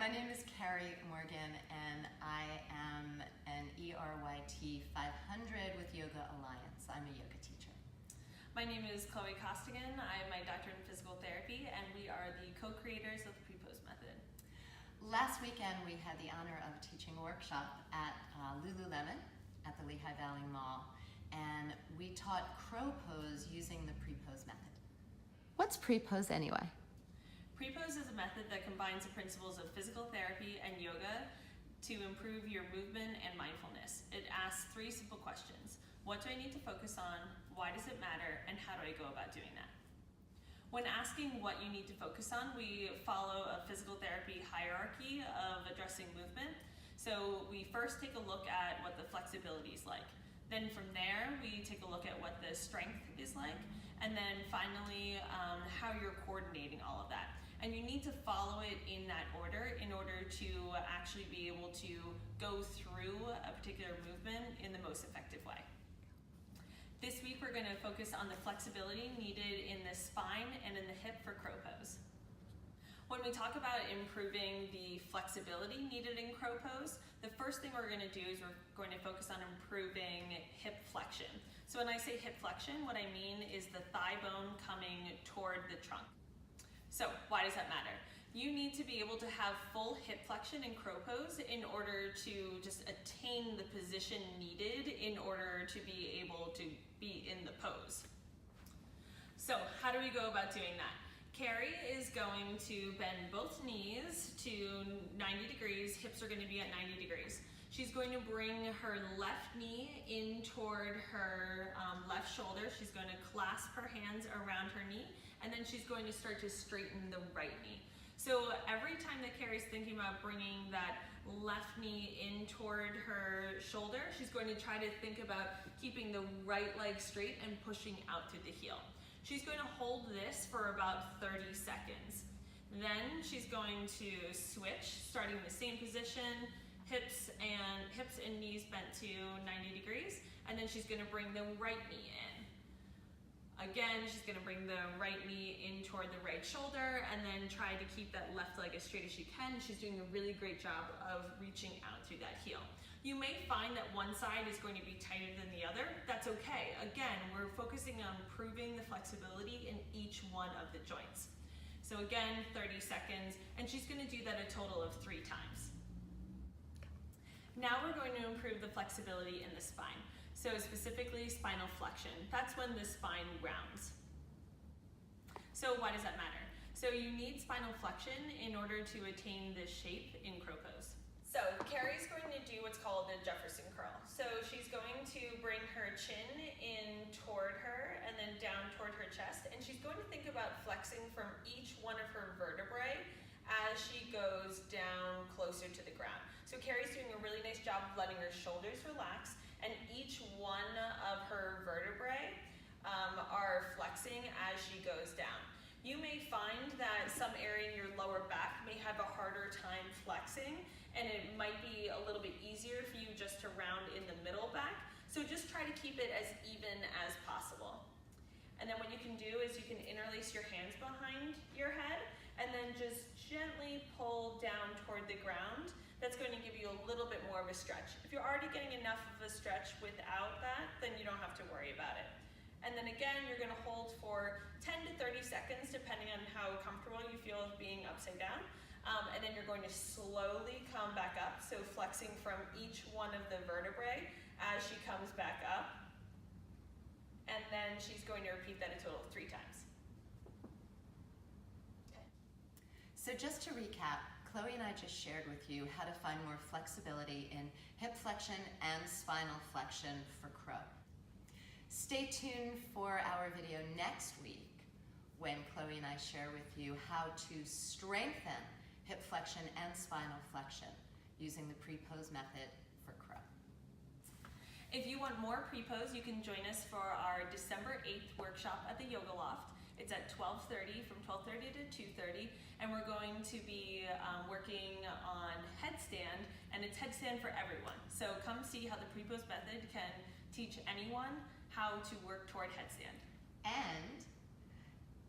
my name is Carrie Morgan, and I am an ERYT 500 with Yoga Alliance. I'm a yoga teacher. My name is Chloe Costigan. I am my doctorate in physical therapy, and we are the co-creators of the PrePose Method. Last weekend, we had the honor of teaching a workshop at Lululemon at the Lehigh Valley Mall, and we taught crow pose using the PrePose Method. What's PrePose anyway? PrePose is a method that combines the principles of physical therapy and yoga to improve your movement and mindfulness. It asks 3 simple questions. What do I need to focus on? Why does it matter? And how do I go about doing that? When asking what you need to focus on, we follow a physical therapy hierarchy of addressing movement. So we first take a look at what the flexibility is like. Then from there, we take a look at what the strength is like. And then finally, how you're coordinating all of that. And you need to follow it in that order in order to actually be able to go through a particular movement in the most effective way. This week, we're going to focus on the flexibility needed in the spine and in the hip for crow pose. When we talk about improving the flexibility needed in crow pose, the first thing we're going to do is we're going to focus on improving hip flexion. So when I say hip flexion, what I mean is the thigh bone coming toward the trunk. So why does that matter? You need to be able to have full hip flexion in crow pose in order to just attain the position needed in order to be able to be in the pose. So how do we go about doing that? Carrie is going to bend both knees to 90 degrees, hips are going to be at 90 degrees. She's going to bring her left knee in toward her left shoulder. She's going to clasp her hands around her knee, and then she's going to start to straighten the right knee. So every time that Carrie's thinking about bringing that left knee in toward her shoulder, she's going to try to think about keeping the right leg straight and pushing out to the heel. She's going to hold this for about 30 seconds. Then she's going to switch, starting the same position, hips and knees bent to 90 degrees, and then she's going to bring the right knee in. Again, she's going to bring the right knee in toward the right shoulder and then try to keep that left leg as straight as she can. She's doing a really great job of reaching out through that heel. You may find that one side is going to be tighter than the other. That's okay. Again, we're focusing on improving the flexibility in each one of the joints. So again, 30 seconds, and she's going to do that a total of 3 times. Now we're going to improve the flexibility in the spine. So specifically spinal flexion. That's when the spine rounds. So why does that matter? So you need spinal flexion in order to attain this shape in crow pose. So Carrie's going to do what's called a Jefferson curl. So she's going to bring her chin in toward her and then down toward her chest, and she's going to think about flexing from each one of her vertebrae as she goes down closer to the ground. So Carrie's doing a really nice job of letting her shoulders relax, and each one of her vertebrae are flexing as she goes down. You may find that some area in your lower back may have a harder time flexing, and it might be a little bit easier for you just to round in the middle back. So just try to keep it as even as possible. And then what you can do is you can interlace your hands behind your head and then just gently pull down toward the ground. That's going to give you a little bit more of a stretch. If you're already getting enough of a stretch without that, then you don't have to worry about it. And then again, you're going to hold for 10 to 30 seconds, depending on how comfortable you feel with being upside down. And then you're going to slowly come back up, so flexing from each one of the vertebrae as she comes back up. And then she's going to repeat that a total of 3 times. Okay. So just to recap, Chloe and I just shared with you how to find more flexibility in hip flexion and spinal flexion for crow. Stay tuned for our video next week when Chloe and I share with you how to strengthen hip flexion and spinal flexion using the PrePose method for crow. If you want more PrePose, you can join us for our December 8th workshop at the Yoga Loft. It's at 12:30, from 12:30 to 2:30, and we're going to be working on headstand, and it's headstand for everyone. So come see how the PrePose method can teach anyone how to work toward headstand. And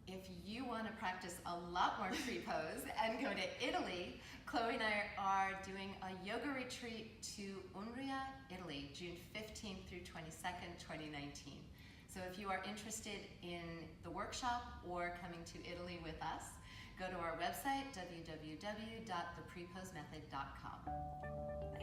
if you want to practice a lot more PrePose and go to Italy, Chloe and I are doing a yoga retreat to Umbria, Italy, June 15th through 22nd, 2019. So if you are interested in the workshop or coming to Italy with us, go to our website, www.thepreposemethod.com.